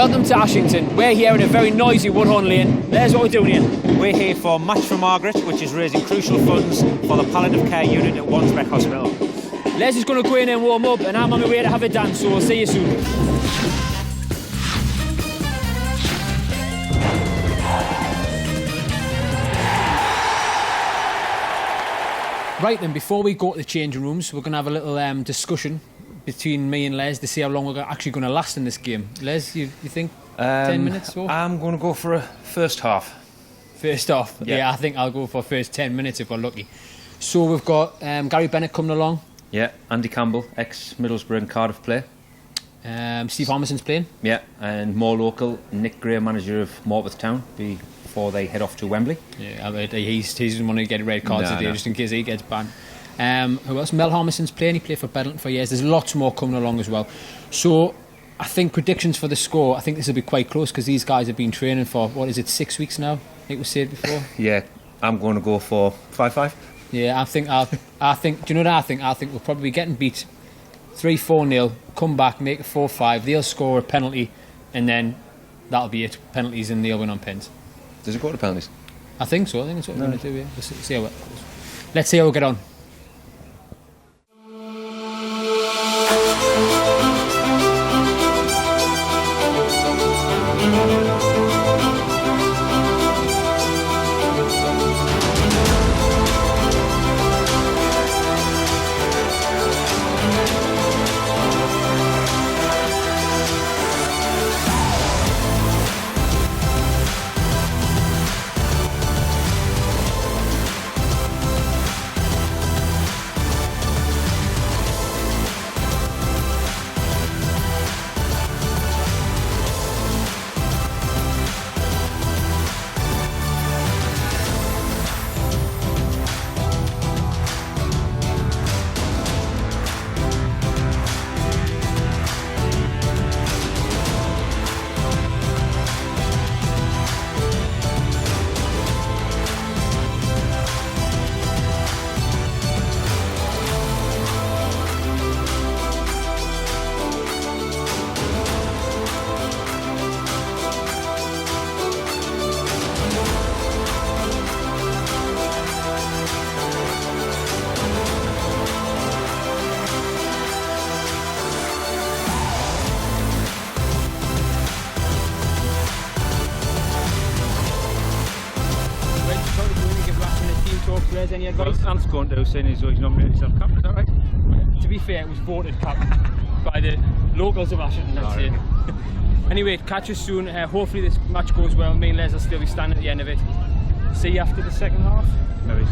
Welcome to Ashington. We're here in a very noisy Woodhorn Lane. There's what we're doing here. We're here for Match for Margaret, which is raising crucial funds for the palliative care unit at Wansbeck Hospital. Les is going to go in and warm up, and I'm on my way to have a dance, so we'll see you soon. Right then, before we go to the changing rooms, we're going to have a little discussion between me and Les to see how long we're actually going to last in this game. Les, you think 10 minutes or? I'm going to go for a first half. First off? Yeah, I think I'll go for first 10 minutes if we're lucky. So we've got Gary Bennett coming along. Yeah, Andy Campbell, ex-Middlesbrough and Cardiff player. Steve Harmison's playing. Yeah, and more local, Nick Gray, manager of Morpeth Town, before they head off to Wembley. Yeah, I bet he doesn't want to get red cards today, just in case he gets banned. Who else? Mel Harmison's playing. He played for Bedlington for years. There's lots more coming along as well. So I think predictions for the score, I think this will be quite close because these guys have been training for, 6 weeks now? I think we said before. Yeah, I'm going to go for 5-5. Yeah, I think. Do you know what I think? I think we'll probably be getting beat 3-4-0, come back, make it 4-5. They'll score a penalty, and then that'll be it. Penalties, and they'll win on pens. Does it go to penalties? I think so. I think that's what we're going to do. Yeah. Let's see how it goes. Let's see how we get on. Any advice? Well, Ant's going to saying he's nominated himself captain, is that right? To be fair, it was voted captain by the locals of Ashington, I'd say. Anyway, catch us soon. Hopefully this match goes well. Me and Les will still be standing at the end of it. See you after the second half. No worries.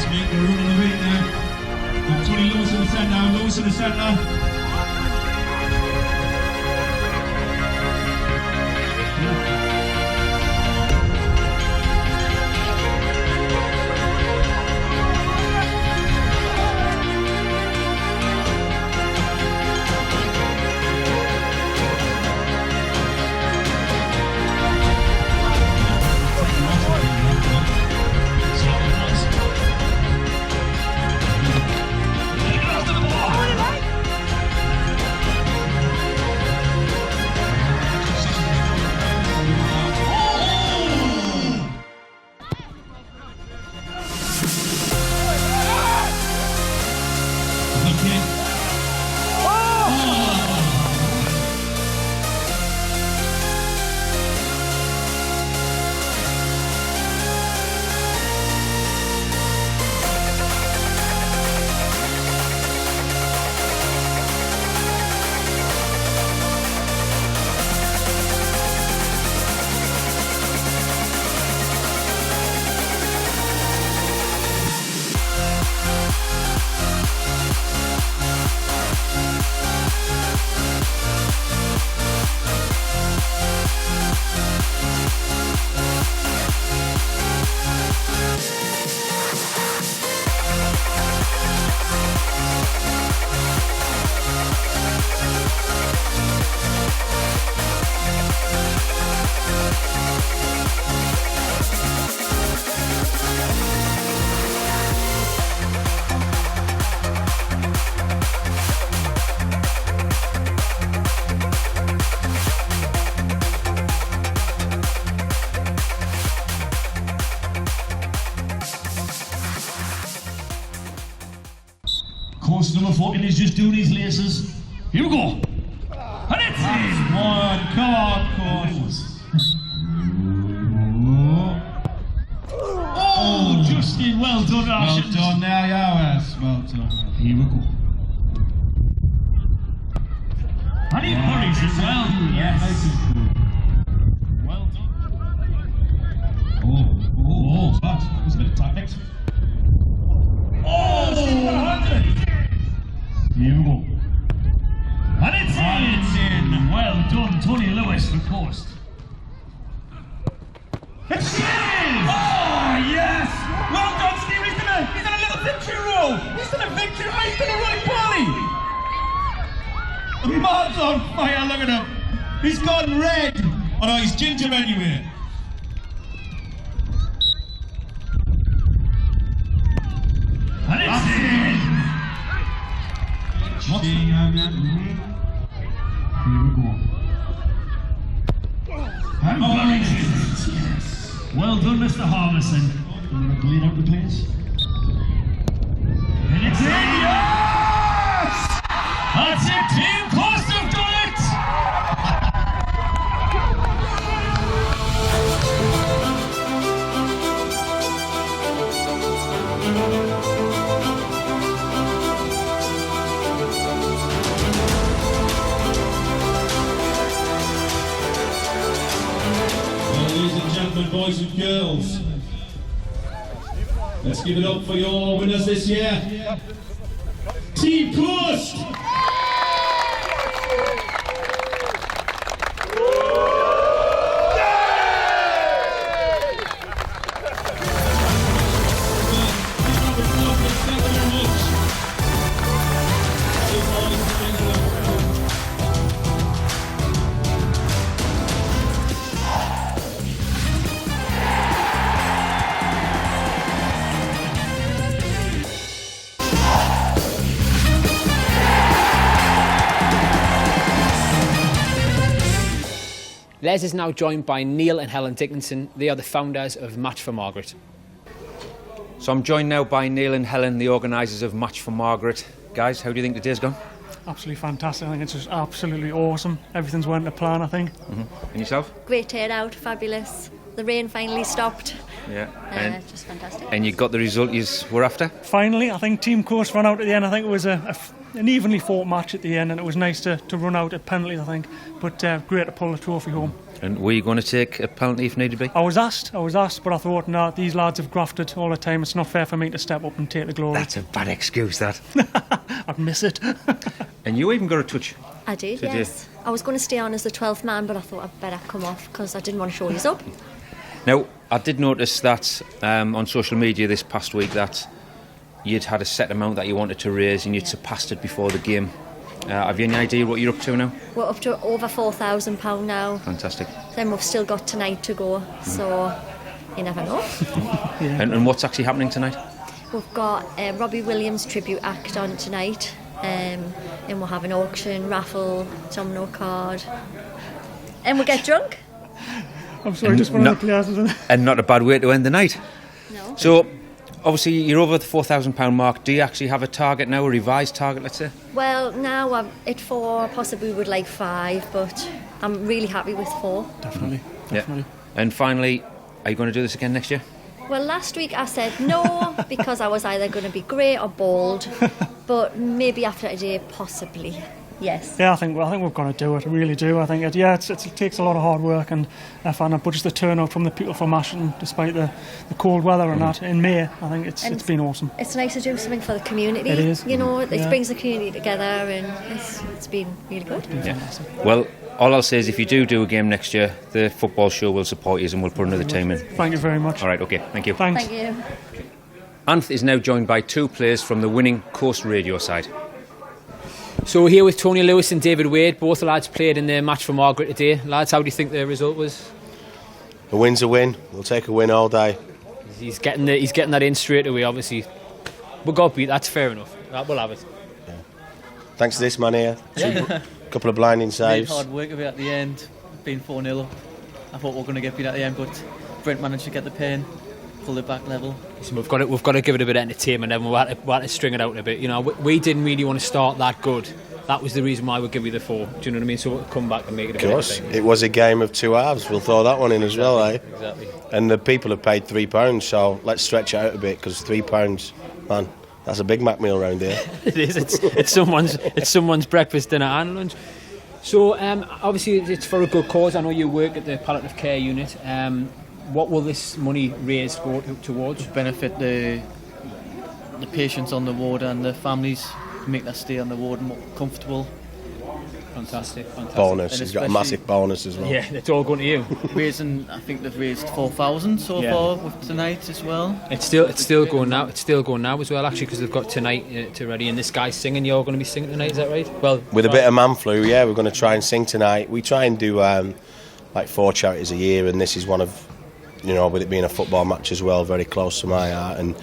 Let's make the run on the weight now. Got Tony Lewis in the centre, Lewis in the centre. Course number 14 is just doing his laces. Here we go. And it's in. One, come on, course. Oh, Justin, well done, Ash. Well done now, Yowers. Well done. Here we go. And he hurries as well. Yes. Well done. Oh, that was a bit of tactics. Oh, here we go. And it's in. Well done, Tony Lewis, the coast. It's in! Oh, yes! Well done, Steve. He's done a little victory roll. He's done a victory. He's done a right quali. The man's on fire. Look at him. He's gone red. Oh no, he's ginger anyway. And it's in. Here we go. And yes. Well done, Mr. Harmison. I'm going to clean out the place. And it's in. Yes! That's it, Team Coast have done it! Ladies and gentlemen, boys and girls, let's give it up for your winners this year. Team Coast! Les is now joined by Neil and Helen Dickinson. They are the founders of Match for Margaret. So I'm joined now by Neil and Helen, the organisers of Match for Margaret. Guys, how do you think the day's gone? Absolutely fantastic. I think it's just absolutely awesome. Everything's went to plan, I think. And yourself? Great turnout, fabulous. The rain finally stopped. Yeah. Just fantastic. And you got the result you were after? Finally, I think Team Coast ran out at the end. I think it was an evenly fought match at the end, and it was nice to run out at penalties, I think. But great to pull the trophy home. And were you going to take a penalty if needed be? I was asked, but I thought, no, these lads have grafted all the time. It's not fair for me to step up and take the glory. That's a bad excuse, that. I'd miss it. And you even got a touch. I did, Did yes. I was going to stay on as the 12th man, but I thought I'd better come off because I didn't want to show you up. Now, I did notice that on social media this past week that you'd had a set amount that you wanted to raise and you'd surpassed it before the game. Have you any idea what you're up to now? We're up to over £4,000 now. Fantastic. Then we've still got tonight to go, so you never know. And what's actually happening tonight? We've got Robbie Williams tribute act on tonight, and we'll have an auction, raffle, domino card, and we'll get drunk. I'm sorry, just one of the players, isn't it? And not a bad way to end the night. No. So, obviously, you're over the £4,000 mark. Do you actually have a target now, a revised target, let's say? Well, now I'm at 4, possibly would like 5, but I'm really happy with 4. Definitely. Yeah. And finally, are you going to do this again next year? Well, last week I said no because I was either going to be grey or bald, but maybe after today, possibly. Yes. Yeah, I think we've got to do it. I really do. I think it takes a lot of hard work and effort, but just the turnout from the people from Ashton, despite the cold weather and that in May, I think it's been awesome. It's nice to do something for the community. It is. You know, it brings the community together, and it's been really good. Yeah. Well, all I'll say is if you do a game next year, the football show will support you and we'll put another team in. Thank you very much. All right, okay, thank you. Thanks. Thank you. Anth is now joined by 2 players from the winning Coast Radio side. So we're here with Tony Lewis and David Wade. Both the lads played in the match for Margaret today. Lads, how do you think the result was? A win's a win. We'll take a win all day. He's getting that in straight away, obviously. We got beat, that's fair enough. We'll have it. Yeah. Thanks to this man here. A couple of blinding saves. Made hard work of it at the end, being 4-0 up. I thought we were going to get beat at the end, but Brent managed to get the pen, pull it back level. So we've got to give it a bit of entertainment, and we had to string it out a bit. You know, we didn't really want to start that good. That was the reason why we give you the 4. Do you know what I mean? So we'll come back and make it a bit entertaining. It was a game of 2 halves. We'll throw that one in as well, eh? Exactly. And the people have paid £3, so let's stretch it out a bit because £3, man, that's a Big Mac meal around here. It is. It's someone's breakfast, dinner, and lunch. So obviously it's for a good cause. I know you work at the palliative care unit. What will this money raise go towards? Benefit the patients on the ward and the families, make their stay on the ward more comfortable. Fantastic. Bonus. He's got a massive bonus as well. Yeah, it's all going to you. I think they've raised 4,000 so far with tonight as well. It's still going now. It's still going now as well, actually, because they've got tonight to ready. And this guy's singing. You're going to be singing tonight, is that right? Well, with a bit of man flu, yeah, we're going to try and sing tonight. We try and do like 4 charities a year, and this is one of, you know, with it being a football match as well, very close to my heart. And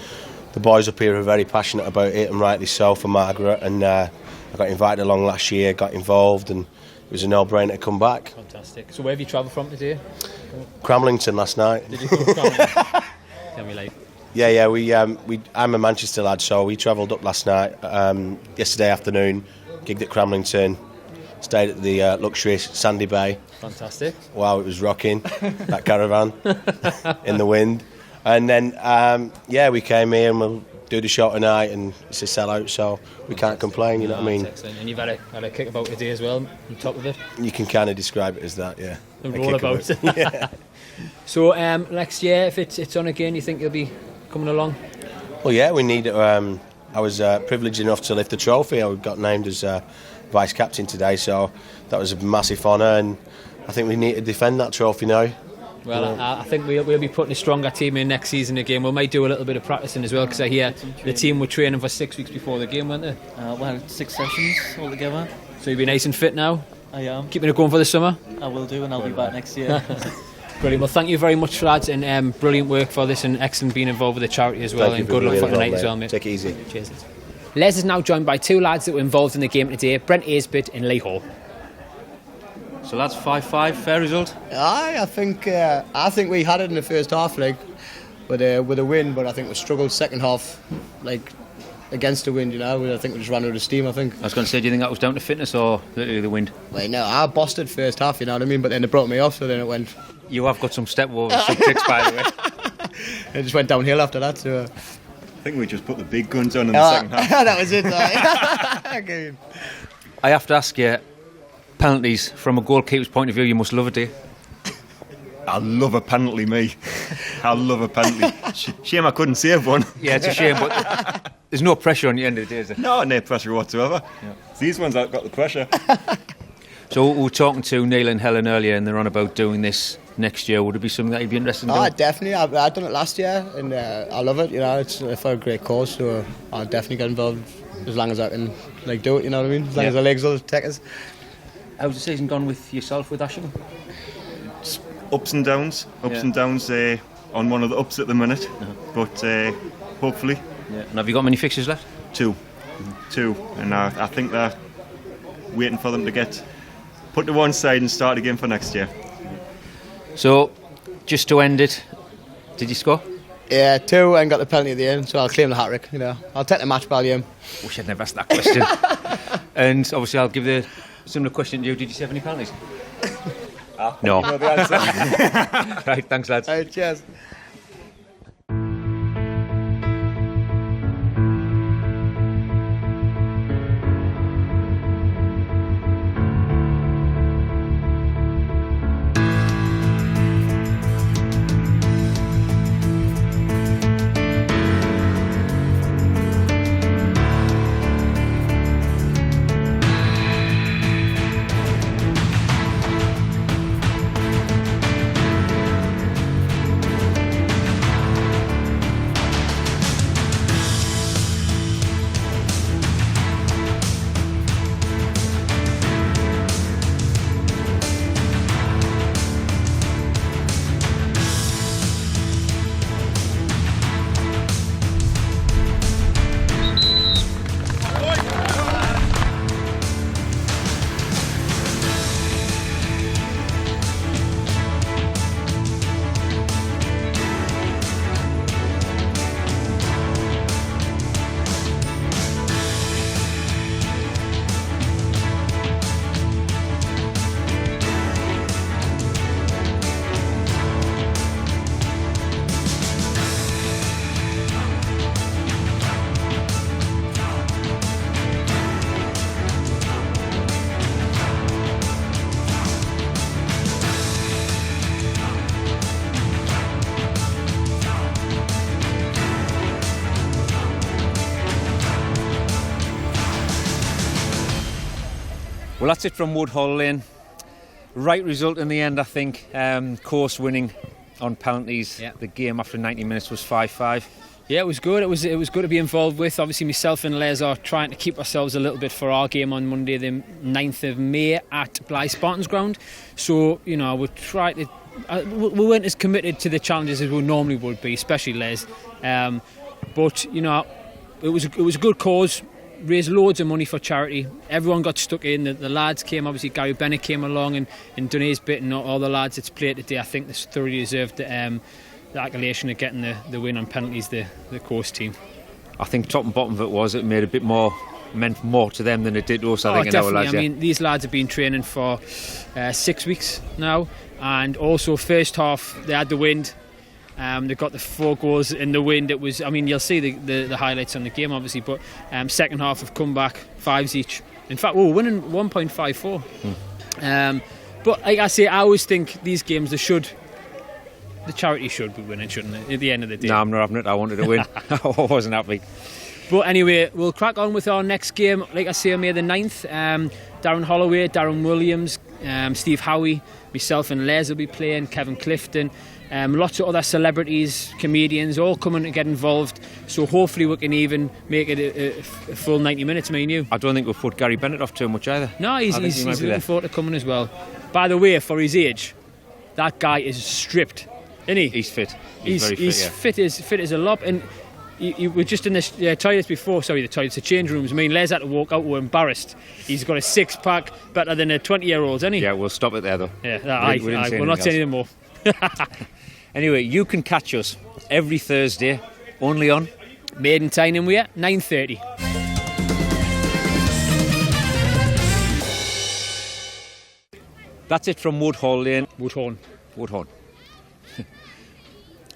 the boys up here are very passionate about it, and rightly so for Margaret. And I got invited along last year, got involved, and it was a no-brainer to come back. Fantastic. So where have you travelled from today? Cramlington last night. Did you go to Cramlington? Tell me later. Yeah. I'm a Manchester lad, so we travelled up last night. Yesterday afternoon, gigged at Cramlington, stayed at the luxury Sandy Bay. Fantastic. Wow, it was rocking, that caravan in the wind. And then, we came here and we'll do the show tonight, and it's a sellout, so we can't complain, you know what I mean? Excellent. And you've had a kick about today as well, on top of it? You can kind of describe it as that, yeah. A roll about. Yeah. So next year, if it's on again, you think you'll be coming along? Well, yeah, we need it. I was privileged enough to lift the trophy. I got named as vice captain today, so that was a massive honour, and I think we need to defend that trophy now. Well, I think we'll be putting a stronger team in next season again. We might do a little bit of practicing as well, because I hear the team were training for 6 weeks before the game, weren't they? We had 6 sessions altogether. So you'll be nice and fit now? I am. Keeping it going for the summer? I will do, and I'll be back next year. Brilliant. Well, thank you very much, lads, and brilliant work for this, and excellent being involved with the charity as well. And good luck for tonight as well, mate. Take it easy. Cheers. Les is now joined by 2 lads that were involved in the game today, Brent Aisbett and Lee Hall. So that's 5-5, fair result? I think we had it in the first half, with a win, but I think we struggled second half, against the wind, you know. I think we just ran out of steam, I think. I was going to say, do you think that was down to fitness or the wind? Well, no, I bossed it first half, you know what I mean, but then they brought me off, so then it went. You have got some step overs, some tricks, by the way. it just went downhill after that. So I think we just put the big guns on in the second half. That was it. Okay. I have to ask you, penalties from a goalkeeper's point of view, you must love it, do you? I love a penalty, me. I love a penalty. Shame I couldn't save one. Yeah, it's a shame, but there's no pressure on the end of the day, is there? No pressure whatsoever. Yeah. It's these ones that got the pressure. So we were talking to Neil and Helen earlier, and they're on about doing this next year. Would it be something that you'd be interested in doing? Definitely. I've done it last year, and I love it. You know, it's for a great cause, so I'll definitely get involved as long as I can do it. You know what I mean? As long as the legs will take us. How's the season gone with yourself, with Ashton? Ups and downs. On one of the ups at the minute, but hopefully. Yeah. And have you got many fixtures left? Two, and I think they're waiting for them to get put to one side and start again for next year. So, just to end it, did you score? Yeah, 2 and got the penalty at the end, so I'll claim the hat-trick. You know, I'll take the match value. Wish I'd never asked that question. And obviously, I'll give the similar question to you. Did you save any penalties? No. No, the answer. Right, thanks, lads. All right, cheers. Well, that's it from Woodhall Lane. Right result in the end, I think. Course winning on penalties. Yeah. The game after 90 minutes was 5-5. Yeah, it was good. It was good to be involved with. Obviously, myself and Les are trying to keep ourselves a little bit for our game on Monday, the 9th of May at Blythe Spartans ground. So, you know, we'll try to. We weren't as committed to the challenges as we normally would be, especially Les. But you know, it was a good cause. Raised loads of money for charity. Everyone got stuck in. The lads came, obviously Gary Bennett came along and done his bit, and all the lads that's played today, I think they thoroughly deserved the accolation of getting the win on penalties, the course team. I think top and bottom of it made a bit more, meant more to them than it did to us, I think, in our lads. I mean, these lads have been training for 6 weeks now, and also first half they had the wind. They got the 4 goals in the wind. It was, I mean, you'll see the highlights on the game, obviously, but second half have come back 5s each. In fact, we were winning 1.54. But like I say, I always think these games, the charity should be winning, shouldn't it, at the end of the day? No, I'm not having it. I wanted to win. I wasn't happy. But anyway, we'll crack on with our next game. Like I say, on May the 9th, Darren Holloway, Darren Williams, Steve Howie, myself and Les will be playing, Kevin Clifton. Lots of other celebrities, comedians, all coming to get involved. So hopefully we can even make it a full 90 minutes, me and you. I don't think we've put Gary Bennett off too much either. No, he's looking forward to coming as well. By the way, for his age, that guy is stripped, isn't he? He's fit. He's very fit, He's fit as a lob. And you were just in the toilets before, the change rooms. I mean, Les had to walk out, we're embarrassed. He's got a 6-pack better than a 20-year-old, isn't he? Yeah, we'll stop it there though. Yeah, we'll not say anything more. Anyway, you can catch us every Thursday, only on Maiden Tyne and Weir, 9:30. That's it from Woodhall Lane. Woodhorn.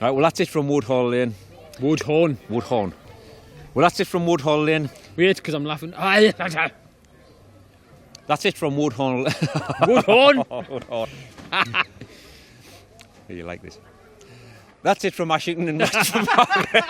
Right, well, that's it from Woodhall Lane. Woodhorn. Woodhorn. Well, that's it from Woodhall Lane. Wait, because I'm laughing. That's it from Woodhall. Woodhorn. Woodhorn. You like this? That's it from Ashington and that's from Margaret.